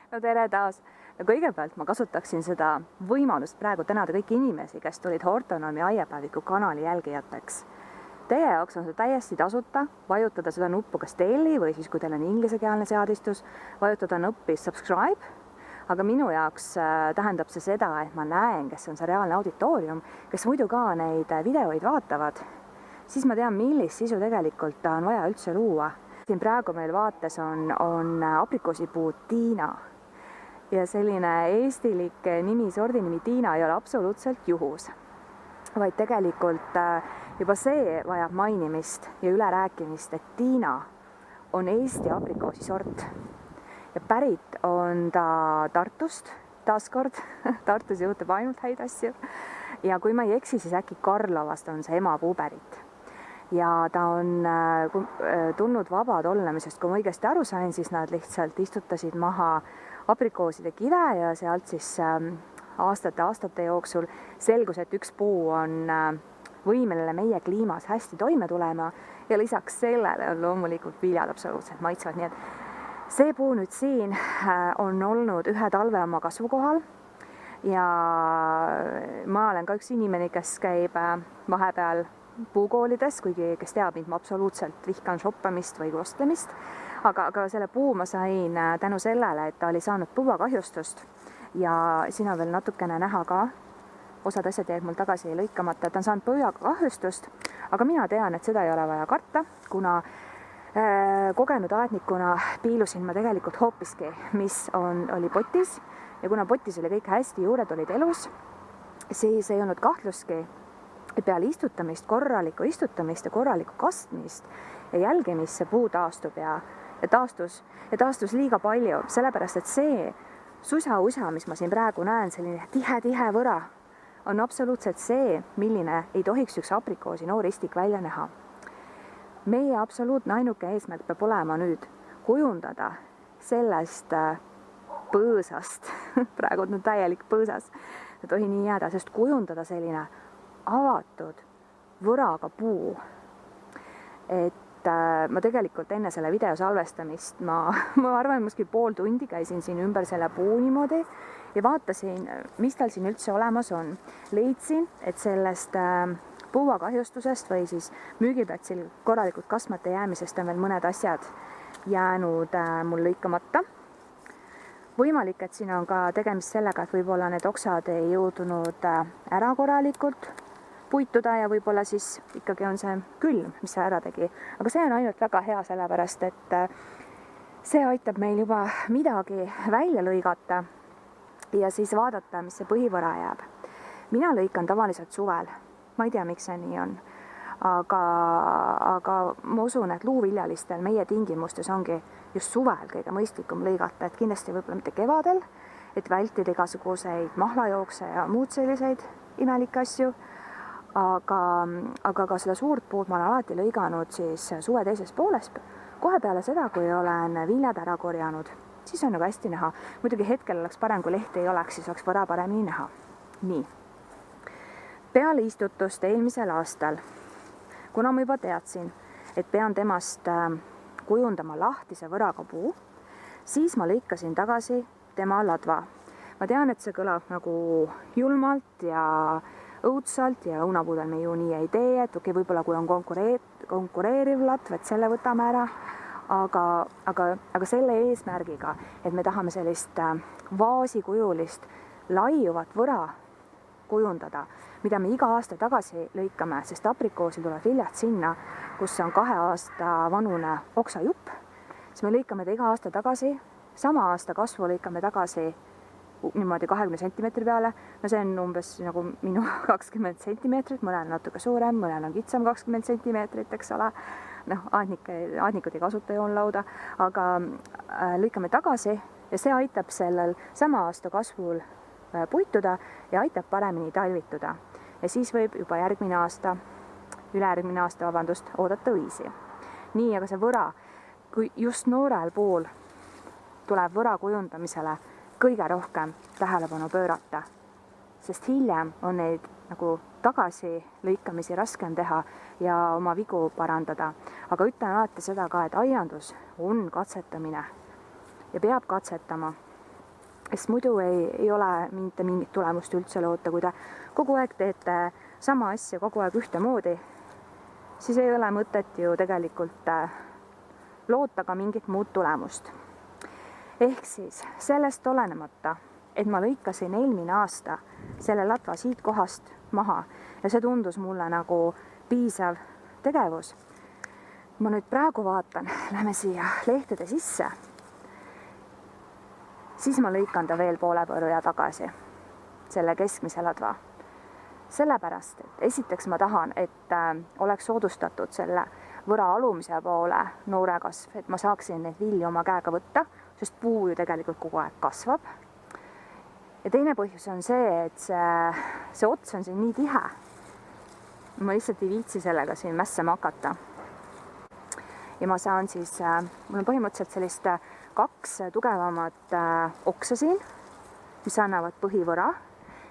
No tere taas! No kõigepealt ma kasutaksin seda võimalust praegu tänada kõiki inimesi, kes tulid Hortonomi aiapäeviku kanali jälgijateks. Teie jaoks on see täiesti tasuta, vajutada seda nuppu kas telli või siis, kui teil on inglisekeelne seadistus, vajutada nuppi subscribe, aga minu jaoks tähendab see seda, et ma näen, kes on see reaalne auditoorium, kes muidu ka neid videoid vaatavad, siis ma tean, millist sisu tegelikult on vaja üldse luua. Siin praegu meil vaates on aprikoosipuu Tiina ja selline eestilik sordi nimi Tiina ei ole absoluutselt juhus, vaid tegelikult juba see vajab mainimist ja ülerääkimist, et Tiina on Eesti aprikoosisort ja pärit on ta Tartust, taaskord Tartus juhtub ainult häid asju ja kui ma ei eksi, siis äkki Karlovast on see emapuu pärit. Ja ta on tulnud vabad olemisest, kui ma õigesti aru sain, siis nad lihtsalt istutasid maha aprikooside kide ja sealt siis aastate jooksul selgus, et üks puu on võimeline meie kliimas hästi toime tulema ja lisaks sellele on loomulikult viljad absoluutselt maitsvad. Nii et see puu nüüd siin on olnud ühe talve oma kasvukohal ja ma olen ka üks inimene, kes käib vahepeal puukoolides, kuigi kes teab mind, ma absoluutselt vihkan shoppamist või ostlemist, aga selle puu ma sain tänu sellele, et ta oli saanud põuakahjustust ja siin on veel natukene näha ka, osad asjad jäid mul tagasi lõikamata, et on saanud põuakahjustust, aga mina tean, et seda ei ole vaja karta, kuna kogenud aednikuna piilusin ma tegelikult hoopiski, mis oli potis ja kuna potis oli kõik hästi, juured olid elus, siis ei olnud kahtluski, peale istutamist, korralikku istutamist ja korralikku kastmist ja jälgimist see puu taastub ja taastus liiga palju, sellepärast et see susa, mis ma siin praegu näen, selline tihe võra, on absoluutselt see, milline ei tohiks üks aprikoosi noor istik välja näha. Meie absoluutne ainuke eesmärk peab olema nüüd kujundada sellest põõsast, praegu on täielik põõsas, ei tohi nii jääda, sest kujundada selline avatud võraga puu. Et ma tegelikult enne selle video salvestamist, ma arvan, muidugi pool tundi käisin siin ümber selle puu niimoodi ja vaatasin, mis tal siin üldse olemas on. Leidsin, et sellest puuakahjustusest või siis müügiplatsil korralikult kasmata jäämisest on veel mõned asjad jäänud mul lõikamata. Võimalik, et siin on ka tegemist sellega, et võib-olla need oksad ei jõudnud ära korralikult puituda ja võib-olla siis ikkagi on see külm, mis see ära tegi. Aga see on ainult väga hea, sellepärast, et see aitab meil juba midagi välja lõigata ja siis vaadata, mis see põhivõra jääb. Mina lõikan tavaliselt suvel. Ma ei tea, miks see nii on. Aga ma usun, et luuviljalistel meie tingimustes ongi just suvel kõige mõistlikum lõigata, et kindlasti võib-olla mitte kevadel, et vältida igasuguseid mahlajookse ja muud selliseid imelikke asju. Aga ka seda suurt puud ma olen alati lõiganud siis suve teises pooles, kohe peale seda, kui olen viljad ära korjanud, siis on nagu hästi näha. Muidugi hetkel oleks parem, kui lehti ei oleks, siis oleks võra paremini näha. Nii. Peale istutust eelmisel aastal, kuna ma juba teadsin, et pean temast kujundama lahtise võraga puu, siis ma lõikasin tagasi tema ladva. Ma tean, et see kõlab nagu julmalt ja õudsalt ja õunapuudel me ju nii ei tee, et võib-olla kui on konkureeriv latv, et selle võtame ära, aga selle eesmärgiga, et me tahame sellist vaasikujulist laiuvat võra kujundada, mida me iga aasta tagasi lõikame, sest aprikoosil tuleb viljad sinna, kus on 2 aasta vanune oksajupp, siis me lõikame ta iga aasta tagasi, sama aasta kasvu lõikame tagasi niimoodi 20 sentimeetri peale, no see on umbes nagu minu 20 sentimeetrit, mõnel on natuke suurem, mõnel on kitsam 20 sentimeetrit, eks ole, aadnikud ei kasuta joonlauda, aga lõikame tagasi ja see aitab sellel sama aasta kasvul puituda ja aitab paremini talvituda ja siis võib juba ülejärgmine aasta, oodata õisi. Nii, aga see võra, kui just noorel puul tuleb võra kujundamisele kõige rohkem tähelepanu pöörata, sest hiljem on neid nagu tagasi lõikamisi raskem teha ja oma vigu parandada. Aga ütlen alati seda ka, et aiandus on katsetamine ja peab katsetama. sest muidu ei ole mitte mingit tulemust üldse loota, kui te kogu aeg teete sama asja kogu aeg ühtemoodi, siis ei ole mõtet ju tegelikult loota ka mingit muud tulemust. Ehk siis sellest olenemata, et ma lõikasin eelmine aasta selle latva siit kohast maha ja see tundus mulle nagu piisav tegevus. Ma nüüd praegu vaatan, lähme siia lehtede sisse, siis ma lõikan ta veel poole põrja tagasi, selle keskmise ladva. Sellepärast, et esiteks ma tahan, et oleks soodustatud selle võra alumise poole noorekasv, et ma saaksin neid vilju oma käega võtta, sest puu ju tegelikult kogu aeg kasvab. Ja teine põhjus on see, et see ots on siin nii tihe. Ma lihtsalt ei viitsi sellega siin mässama hakata. Ja ma saan siis, mul on põhimõtteliselt sellist 2 tugevamat oksa siin, mis annavad põhivõra.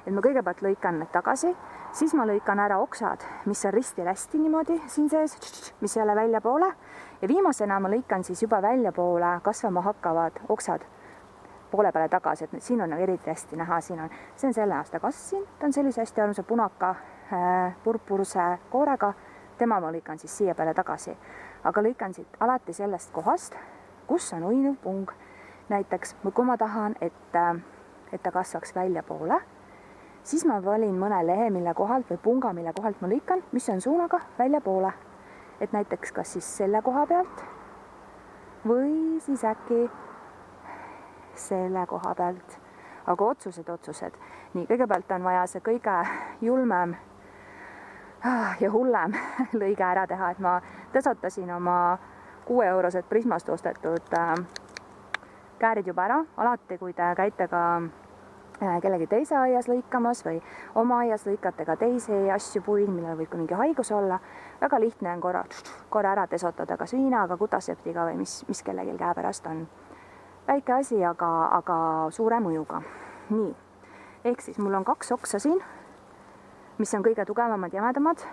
Et ma kõigepealt lõikan need tagasi, siis ma lõikan ära oksad, mis on risti-rästi niimoodi siin sees, mis ei ole välja poole. Ja viimasena ma lõikan siis juba välja poole kasvama hakkavad oksad poole peale tagasi, et siin on eriti hästi näha, see on selle aasta kasv siin, ta on sellise hästi armsa punaka purpurse koorega, tema ma lõikan siis siia peale tagasi. Aga lõikan siit alati sellest kohast, kus on uinuv pung. Näiteks, kui ma tahan, et ta kasvaks välja poole, siis ma valin mõne lehe, mille kohalt või punga, mille kohalt ma lõikan, mis on suunaga välja poole. Et näiteks kas siis selle koha pealt või siis äkki selle koha pealt. Aga otsused. Nii, kõigepealt on vaja see kõige julmem ja hullem lõige ära teha, et ma tõsotasin oma 6-eurosed Prismast ostetud käärid juba ära. Alati, kui te käite ka kellegi teise aias lõikamas või oma aias lõikate ka teisi asju puid, millel võib ka mingi haigus olla, väga lihtne on korra ära desotada kas viinaga, kutaseptiga või mis kellelgi käepärast on. Väike asi, aga suure mõjuga. Nii, ehk siis mul on 2 oksa siin, mis on kõige tugevamad jämedamad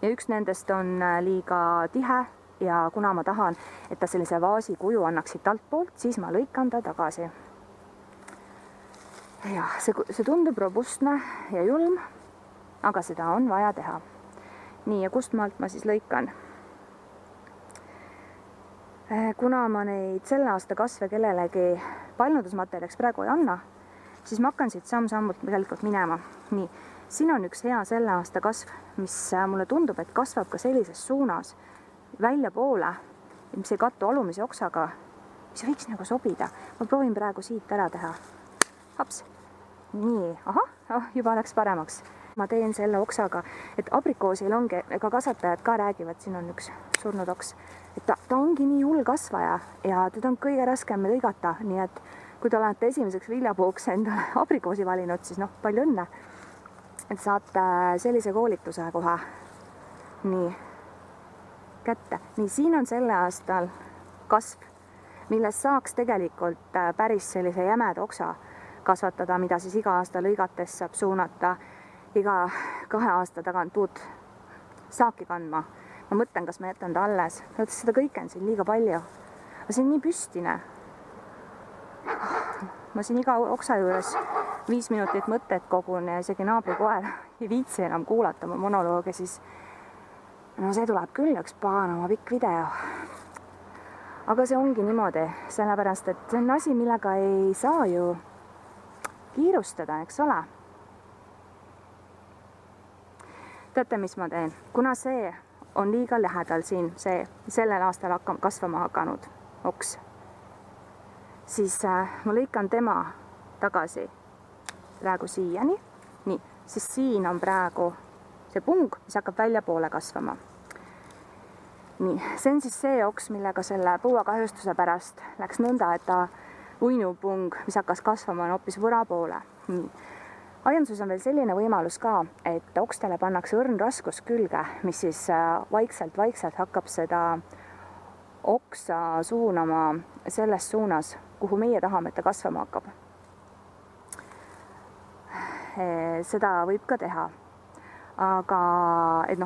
ja üks nendest on liiga tihe ja kuna ma tahan, et ta sellise vaasi kuju annaks siit altpoolt, siis ma lõikan ta tagasi. Ja see tundub robustne ja julm, aga seda on vaja teha. Nii, ja kust maalt ma siis lõikan? Kuna ma neid selle aasta kasve kellelegi paljundusmaterjaliks praegu ei anna, siis ma hakkan siit samm-sammult tegelikult minema. Nii, siin on üks hea selle aasta kasv, mis mulle tundub, et kasvab ka sellises suunas välja poole, mis ei kattu alumise oksaga, mis võiks nagu sobida. Ma proovin praegu siit ära teha. Haps. Nii, juba läks paremaks. Ma teen selle oksaga, et abrikoosil ongi, ega kasvatajad ka räägivad, siin on üks surnud oks, et ta ongi nii hull kasvaja ja teda on kõige raskem lõigata, nii et kui te olete esimeseks viljapuuks endale abrikoosi valinud, siis palju õnne, et saate sellise koolituse kohe nii kätte. Nii, siin on selle aastal kasv, millest saaks tegelikult päris sellise jämeda oksa kasvatada, mida siis iga aasta lõigates saab suunata iga 2 aasta tagant uut saaki kandma. Ma mõtlen, kas ma jätan ta alles. Seda kõike on siin liiga palju. Aga see on nii püstine. Ma siin iga oksa juures 5 minutit mõtted kogun ja isegi naabrikoer ei viitsi enam kuulata mu monoloogi, siis see tuleb küll üks paganama pikk video. Aga see ongi niimoodi, sellepärast, et see on asi, millega ei saa ju kiirustada, eks ole. Teate, mis ma teen? Kuna see on liiga lähedal siin, sellel aastal kasvama hakanud oks, siis ma lõikan tema tagasi praegu siiani. Nii, siis siin on praegu see pung, mis hakkab välja poole kasvama. Nii, see on siis see oks, millega selle põuakahjustuse pärast läks nõnda, et ta uinupung, mis hakkas kasvama, on hoopis võra poole. Nii. Aianduses on veel selline võimalus ka, et okstele pannakse õrn raskus külge, mis siis vaikselt hakkab seda oksa suunama selles suunas, kuhu meie tahame, et ta kasvama hakkab. Seda võib ka teha. Aga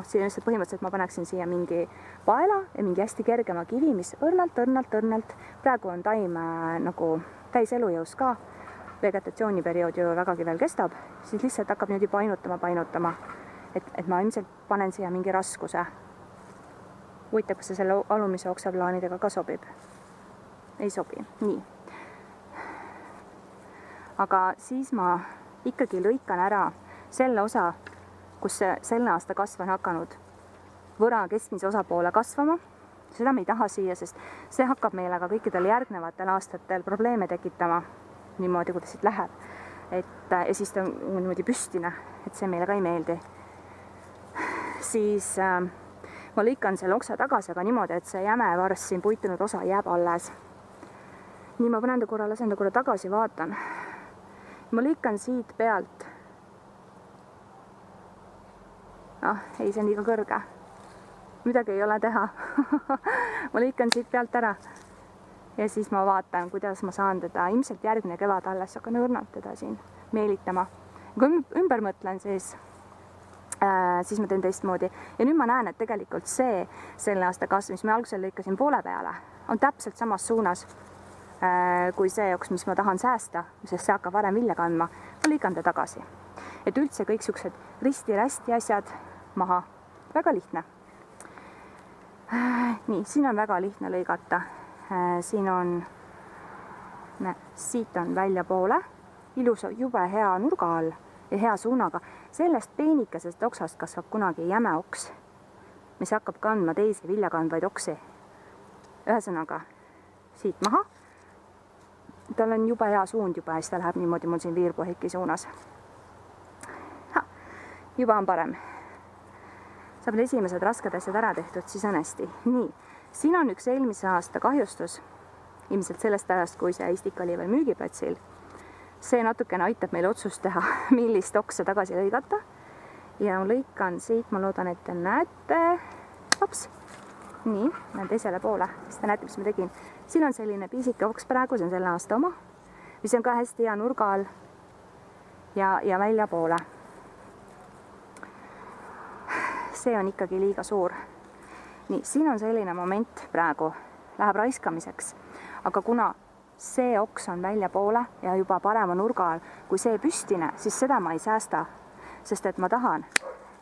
siin lihtsalt põhimõtteliselt ma paneksin siia mingi paela ja mingi hästi kergema kivi, mis õrnalt, praegu on taim nagu täis elujõus ka, vegetatsiooniperiood ju vägagi veel kestab, siis lihtsalt hakkab niimoodi painutama, et ma ilmselt panen siia mingi raskuse. Huvitav, kas see selle alumise oksaplaanidega ka sobib? Ei sobi, nii. Aga siis ma ikkagi lõikan ära selle osa, kus see selle aasta kasv on hakanud võra keskmise osapoole kasvama. Seda me ei taha siia, sest see hakkab meile ka kõikidel järgnevatel aastatel probleeme tekitama niimoodi, kuidas siit läheb. Ja siis ta on niimoodi püstine, et see meile ka ei meeldi. Siis ma lõikan selle oksa tagasi, aga niimoodi, et see jäme varss siin puitunud osa jääb alles. Nii ma panen ta korra, lasen ta korra tagasi, vaatan. Ma lõikan siit pealt. Ei, see on liiga kõrge. Midagi ei ole teha. Ma lõikan siit pealt ära. Ja siis ma vaatan, kuidas ma saan teda ilmselt järgmine kevad alles, hakkan õrnalt teda siin meelitama. Kui ümber mõtlen, siis ma teen teistmoodi. Ja nüüd ma näen, et tegelikult selle aasta kasv, mis me algusel lõikasin poole peale, on täpselt samas suunas kui see oks, mis ma tahan säästa, sest see hakkab varem vilja kandma. Ma lõikan ta tagasi. Et üldse kõik siuksed risti-rästi asjad maha. Väga lihtne. Nii, siin on väga lihtne lõigata. Siin on, siit on välja poole, ilus, jube hea nurga all ja hea suunaga. Sellest peenikesest oksast kasvab kunagi jäme oks, mis hakkab kandma teisi viljakandvaid oksi. Ühesõnaga, siit maha. Tal on jube hea suund juba ja siis ta läheb niimoodi mul siin viirpuhiki suunas. Juba on parem. Saab esimesed rasked asjad ära tehtud, siis on hästi. Nii, siin on üks eelmise aasta kahjustus, ilmselt sellest ajast, kui see istik oli veel müügiplatsil. See natukene aitab meil otsust teha, millist oksa tagasi lõigata. Ja lõikan siit, ma loodan, et te näete. Hops. Nii, lähen teisele poole, siis te näete, mis ma tegin. Siin on selline piisike oks praegu, see on selle aasta oma, mis on ka hästi hea nurga all ja välja poole. See on ikkagi liiga suur. Nii, siin on selline moment praegu, läheb raiskamiseks, aga kuna see oks on välja poole ja juba parema nurga all, kui see püstine, siis seda ma ei säästa, sest et ma tahan,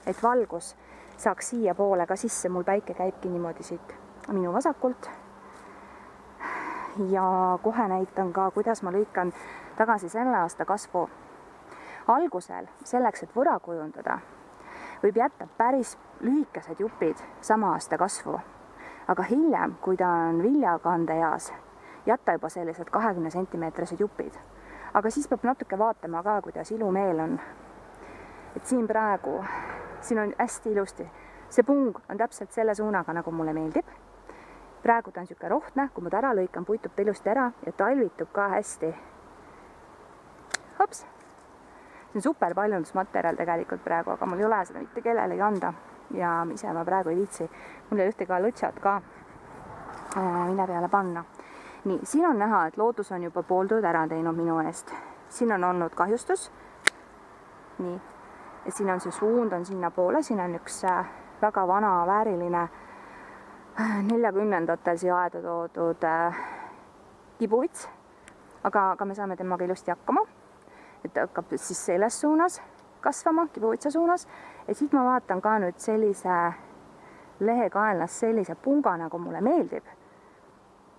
et valgus saaks siia poole ka sisse, mul päike käibki niimoodi siit minu vasakult. Ja kohe näitan ka, kuidas ma lõikan tagasi selle aasta kasvu. Algusel, selleks, et võra kujundada, võib jätta päris lühikesed jupid sama aasta kasvu. Aga hiljem, kui ta on viljakande eas, jätta juba sellised 20 centimeetrised jupid. Aga siis peab natuke vaatama ka, kuidas ilumeel on. Et siin praegu, siin on hästi ilusti. See pung on täpselt selle suunaga, nagu mulle meeldib. Praegu ta on siuke rohtne, kui ma ta ära lõikan, puitub ta ilusti ära ja talvitub ka hästi. Hops! See on super paljundusmaterjal tegelikult praegu, aga mul ei ole seda mitte kellelegi anda ja ise ma praegu ei viitsi. Mul ei ühte ka lõtsad ka mille peale panna. Nii, siin on näha, et loodus on juba pooltööd ära teinud minu eest. Siin on olnud kahjustus. Nii. Ja siin on see suund on sinna poole, siin on üks väga vana vääriline 40-ndatel siia aeda toodud kibuvits, aga me saame temaga ilusti hakkama, et hakkab siis selles suunas kasvama, kibuvitsa suunas, ja siit ma vaatan ka nüüd sellise lehekaenlas sellise punga, nagu mulle meeldib,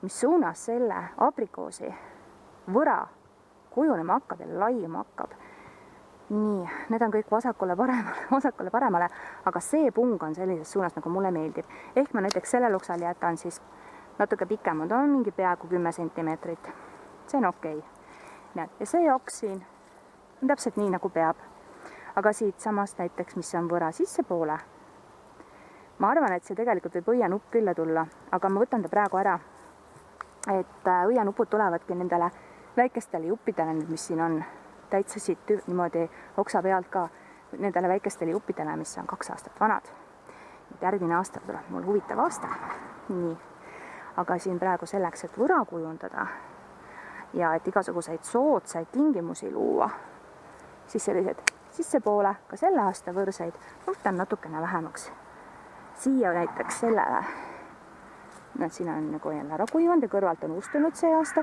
mis suunas selle abrikoosi võra kujunema hakkab ja laiema hakkab. Nii, need on kõik vasakule paremale, aga see pung on sellises suunas, nagu mulle meeldib. Ehk ma näiteks sellel oksal jätan siis natuke pikemad, on mingi peaaegu 10 centimeetrit. See on okei. Ja see oks siin on täpselt nii, nagu peab. Aga siit samast näiteks, mis on võra sissepoole. Ma arvan, et see tegelikult võib õienupp külla tulla, aga ma võtan ta praegu ära. Et õienupud tulevadki nendele väikestele juppidele, mis siin on. Täitsa siit niimoodi oksa pealt ka nendele väikestele juppidele, mis on 2 aastat vanad. Järgmine aasta tuleb mul huvitav aasta. Nii. Aga siin praegu selleks, et võra kujundada ja et igasuguseid soodsaid tingimusi luua, siis sellised sissepoole ka selle aasta võrseid võtan natukene vähemaks. Siia näiteks sellele, siin on nagu jälle ära kuivanud ja kõrvalt on ustunud see aasta.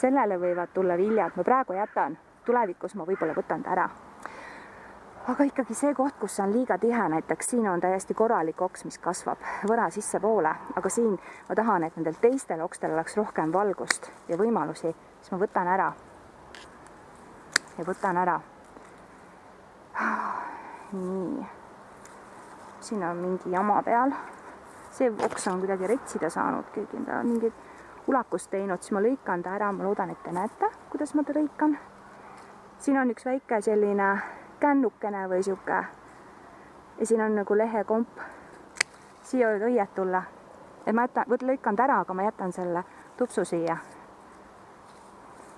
Sellele võivad tulla viljad. Ma praegu jätan tulevikus ma võib-olla võtan ta ära. Aga ikkagi see koht, kus on liiga tihe, näiteks siin on täiesti korralik oks, mis kasvab võra sissepoole, aga siin ma tahan, et nendel teistel okstel oleks rohkem valgust ja võimalusi, siis ma võtan ära. Ja võtan ära. Nii. Siin on mingi jama peal. See oks on kuidagi retsida saanud, keegi on mingit ulakust teinud, siis ma lõikan ta ära, ma loodan, et te näete, kuidas ma ta lõikan. Siin on üks väike selline kännukene või siuke ja siin on nagu lehekomp. Siia võib õiet tulla. Et ma lõikan ta ära, aga ma jätan selle tupsu siia.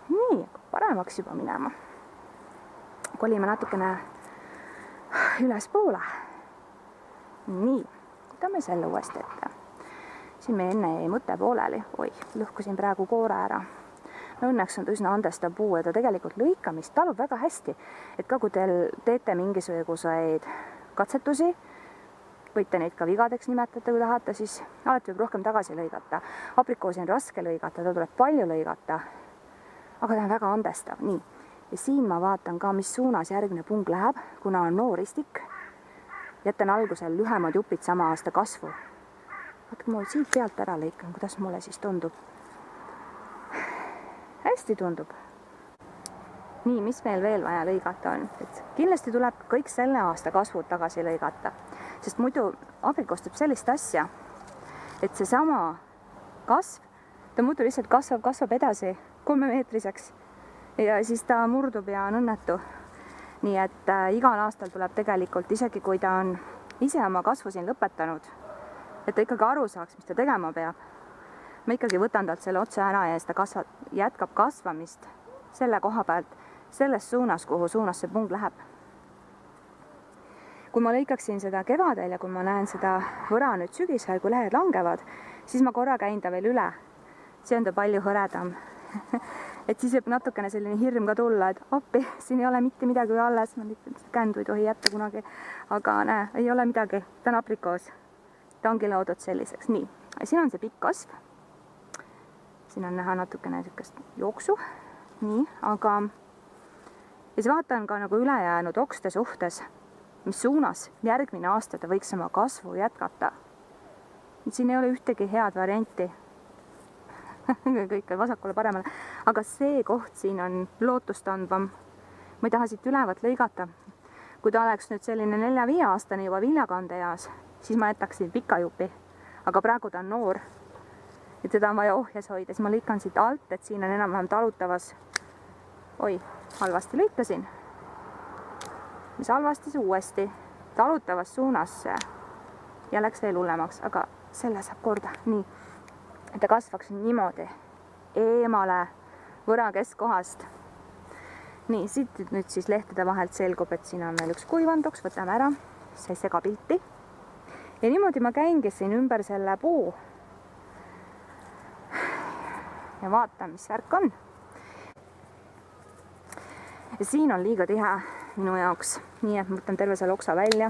Nii, paremaks juba minema. Kolime natukene üles poole. Nii, võtame selle uuesti ette. Siin me enne jäi mõte pooleli. Oi, lõhkusin praegu koore ära. No õnneks on ta üsna andestav puu ja ta tegelikult lõikamist talub väga hästi. Et ka kui te teete mingisuguseid katsetusi, võite neid ka vigadeks nimetada, kui tahate, siis alati võib rohkem tagasi lõigata. Aprikoosi on raske lõigata, ta tuleb palju lõigata, aga ta on väga andestav. Nii. Ja siin ma vaatan ka, mis suunas järgmine pung läheb, kuna on nooristik. Jätan algusel lühemad jupid sama aasta kasvu. Vaata, kui ma siit pealt ära lõikan, kuidas mulle siis tundub. Hästi tundub. Nii, mis meil veel vaja lõigata on? Et kindlasti tuleb kõik selle aasta kasvud tagasi lõigata, sest muidu aprikoos teeb sellist asja, et see sama kasv, ta muidu lihtsalt kasvab edasi 3-meetriseks ja siis ta murdub ja on õnnetu. Nii et igal aastal tuleb tegelikult, isegi kui ta on ise oma kasvu siin lõpetanud, et ta ikkagi aru saaks, mis ta tegema peab. Ma ikkagi võtan talt selle otse ära ja ta jätkab kasvamist selle koha pealt, selles suunas, kuhu suunas see pung läheb. Kui ma lõikaksin seda kevadel ja kui ma näen seda võra nüüd sügisel, kui lehed langevad, siis ma korra käin ta veel üle. See on ta palju hõredam. Et siis võib natukene selline hirm ka tulla, et appi, siin ei ole mitte midagi alles, ma kändu ei tohi jätta kunagi, aga näe, ei ole midagi, ta on aprikoos. Ta ongi loodud selliseks. Nii, siin on see pikk kasv. Siin on näha natukene niisugust jooksu. Nii, aga ja siis vaatan ka nagu ülejäänud okste suhtes, mis suunas järgmine aasta ta võiks oma kasvu jätkata. Siin ei ole ühtegi head varianti. Kõik vasakule paremale. Aga see koht siin on lootustandvam. Ma ei taha siit ülevat lõigata. Kui ta oleks nüüd selline 4-5 aastane juba viljakande eas, siis ma jätaksin pika jupi. Aga praegu ta on noor. Ja teda on vaja ohjes hoida, siis ma lõikan siit alt, et siin on enam-vähem talutavas. Oi, halvasti lõikasin. Mis halvasti see uuesti talutavas suunas ja läks veel hullemaks, aga selle saab korda. Nii, et ta kasvaks niimoodi eemale võra keskkohast. Nii, siit nüüd siis lehtede vahelt selgub, et siin on veel üks kuivandoks, võtame ära, see ei sega pilti. Ja niimoodi ma käingi siin ümber selle puu. Ja vaatan, mis värk on. Ja siin on liiga tihe minu jaoks, nii et ma võtan terve selle oksa välja.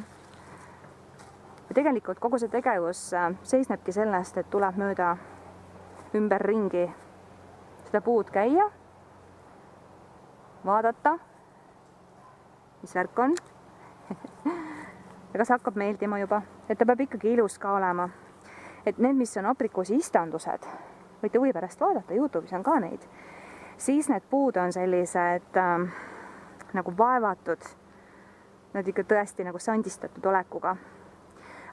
Ja tegelikult kogu see tegevus seisnebki sellest, et tuleb mööda ümber ringi seda puud käia, vaadata, mis värk on. Ja kas hakkab meeldima juba, et ta peab ikkagi ilus ka olema. Et need, mis on aprikoosi istandused, võite huvi pärast vaadata, YouTube'is on ka neid, siis need puud on sellised nagu vaevatud, nad ikka tõesti nagu sandistatud olekuga.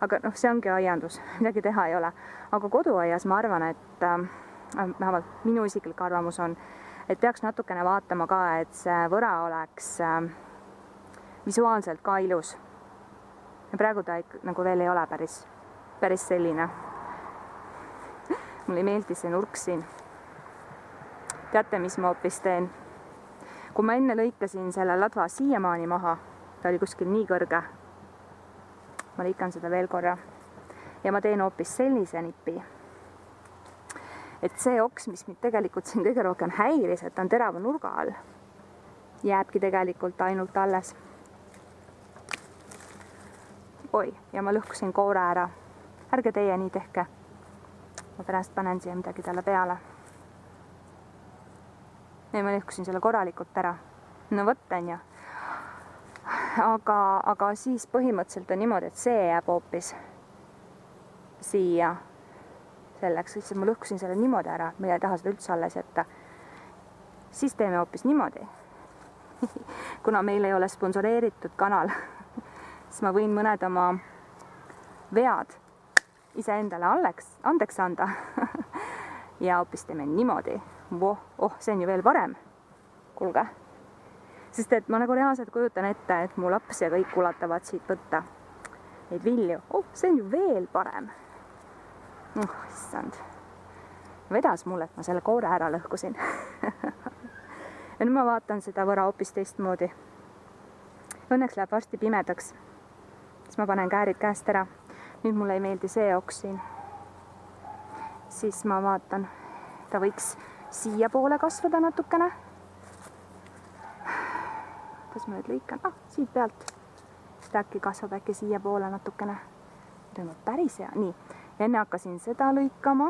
Aga see ongi aiandus, midagi teha ei ole. Aga koduaias ma arvan, et vähemalt minu isiklik arvamus on, et peaks natukene vaatama ka, et see võra oleks visuaalselt ka ilus. Ja praegu ta nagu veel ei ole päris selline. Mulle ei meeldi see nurk siin. Teate, mis ma hoopis teen? Kui ma enne lõikasin selle ladva siiamaani maha, ta oli kuskil nii kõrge. Ma lõikan seda veel korra. Ja ma teen hoopis sellise nipi. Et see oks, mis mind tegelikult siin kõige rohkem häiris, et on terava nurga all, jääbki tegelikult ainult alles. Oi, ja ma lõhkusin koore ära. Ärge teie nii tehke. Ma pärast panen siia midagi talle peale. Ja ma lõhkusin selle korralikult ära. no vot, on ju. Aga siis põhimõtteliselt on niimoodi, et see jääb hoopis siia selleks, siis ma lõhkusin selle niimoodi ära, ma ei taha seda üldse alles jätta. Siis teeme hoopis niimoodi. Kuna meil ei ole sponsoreeritud kanal, siis ma võin mõned oma vead iseendale andeks anda. Ja hoopis teeme niimoodi. See on ju veel parem. Kuulge. Sest et ma nagu reaalselt kujutan ette, et mu laps ja kõik ulatavad siit võtta neid vilju. See on ju veel parem. Issand. Vedas mulle, et ma selle koore ära lõhkusin. Ja nüüd ma vaatan seda võra hoopis teistmoodi. Õnneks läheb varsti pimedaks. Siis ma panen käärid käest ära. Nüüd mulle ei meeldi see oks siin. Siis ma vaatan, ta võiks siia poole kasvada natukene. Kas ma nüüd lõikan? Siit pealt. Seda äkki kasvab äkki siia poole natukene. Nüüd on päris hea. Nii. Ja enne hakkasin seda lõikama.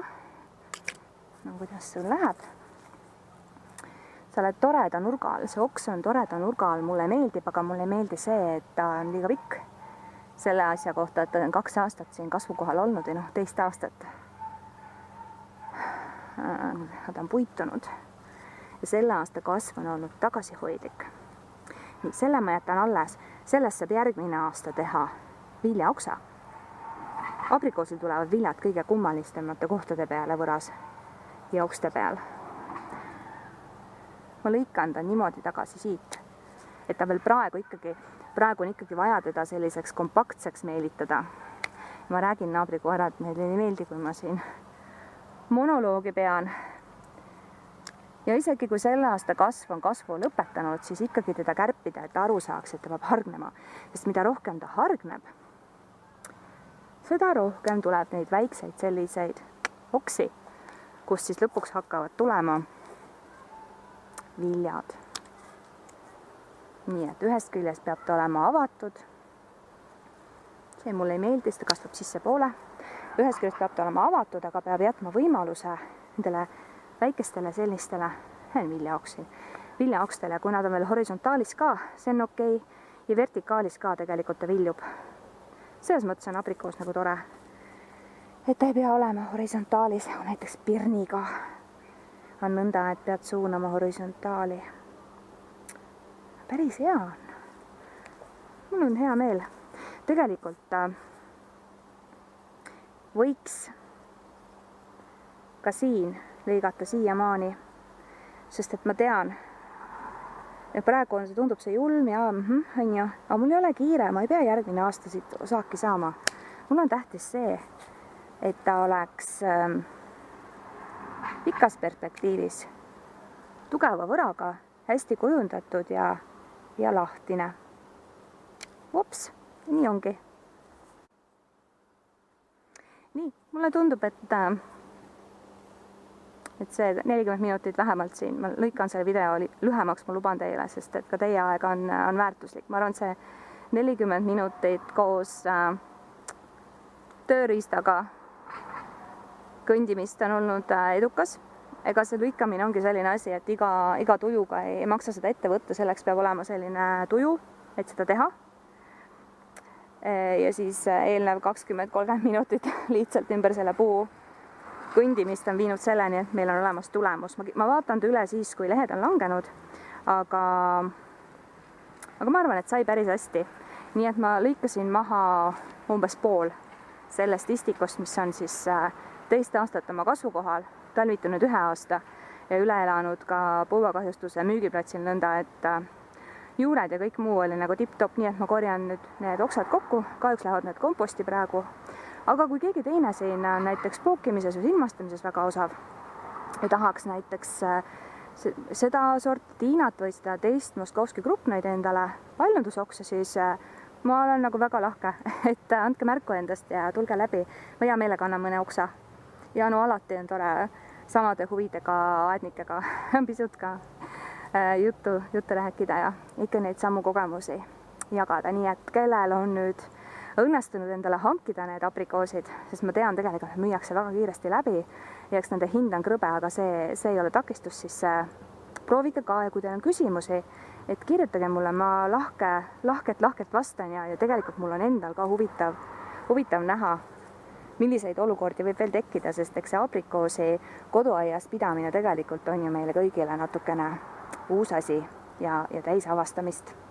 No kuidas sul läheb? Sa oled toreda nurga all. See oks on toreda nurga all. Mulle meeldib, aga mulle ei meeldi see, et ta on liiga pikk. Selle asja kohta, et ta on 2 aastat siin kasvukohal olnud ja 2 aastat. Ta on puitunud. Ja selle aasta kasv on olnud tagasihoidlik. Nii, selle ma jätan alles. Sellest saab järgmine aasta teha viljaoksa. Abrikoosil tulevad viljad kõige kummalistemate kohtade peale võras ja okste peal. Ma lõikan ta niimoodi tagasi siit, et ta veel praegu on ikkagi vaja teda selliseks kompaktseks meelitada. Ma räägin naabrikoera, et meile ei meeldi, kui ma siin monoloogi pean. Ja isegi kui selle aasta kasv on kasvu lõpetanud, siis ikkagi teda kärpida, et aru saaks, et ta peab hargnema. Sest mida rohkem ta hargneb, seda rohkem tuleb neid väikseid selliseid oksi, kus siis lõpuks hakkavad tulema viljad. Nii, et ühest küljest peab ta olema avatud. See mulle ei meeldi, sest ta kasvab sisse poole. Ühest küljest peab ta olema avatud, aga peab jätma võimaluse nendele väikestele sellistele viljaokstele, kui nad on veel horisontaalis ka, see on okei, ja vertikaalis ka tegelikult ta viljub. Selles mõttes on abrikoos nagu tore, et ta ei pea olema horisontaalis, näiteks pirniga on nõnda, et pead suunama horisontaali. Päris hea on. Mul on hea meel. Tegelikult võiks ka siin lõigata siiamaani, sest et ma tean, ja praegu tundub see julm ja on ju, aga mul ei ole kiire, ma ei pea järgmine aasta siit saaki saama. Mul on tähtis see, et ta oleks pikas perspektiivis tugeva võraga, hästi kujundatud ja lahtine. Vops, nii ongi. Nii, mulle tundub, et see 40 minutit vähemalt siin, ma lõikan selle video lühemaks, ma luban teile, sest et ka teie aeg on väärtuslik. Ma arvan, see 40 minutit koos tööriistaga kõndimist on olnud edukas. Ega see lõikamine ongi selline asi, et iga tujuga ei maksa seda ette võtta, selleks peab olema selline tuju, et seda teha. Ja siis eelnev 20-30 minutit lihtsalt ümber selle puu kõndimist on viinud selleni, et meil on olemas tulemus. Ma vaatan üle siis, kui lehed on langenud, aga ma arvan, et sai päris hästi. Nii et ma lõikasin maha umbes pool sellest istikost, mis on siis 2 aastat oma kasvukohal, talvitunud 1 aasta ja üle elanud ka põuakahjustuse müügiplatsil nõnda, et juured ja kõik muu oli nagu tipp-top, nii et ma korjan nüüd need oksad kokku, kahjuks lähevad need komposti praegu. Aga kui keegi teine siin on näiteks pookimises või ilmastamises väga osav ja tahaks näiteks seda sorti Tiinat või seda teist Moskovski grupnoid endale paljundusokse, siis ma olen nagu väga lahke, et andke märku endast ja tulge läbi. Ma hea meelega annan mõne oksa. Ja no alati on tore samade huvidega aednikega pisut ka juttu rääkida ja ikka neid samu kogemusi jagada. Nii et kellel on nüüd õnnestunud endale hankida need abrikoosid, sest ma tean tegelikult, müüakse väga kiiresti läbi ja eks nende hind on krõbe, aga see ei ole takistus, siis proovige ka ja kui teil on küsimusi, et kirjutage mulle, ma lahkelt vastan ja tegelikult mul on endal ka huvitav näha, milliseid olukordi võib veel tekkida, sest eks see aprikoosi koduaias pidamine tegelikult on ju meile kõigile natukene uus asi ja täis avastamist.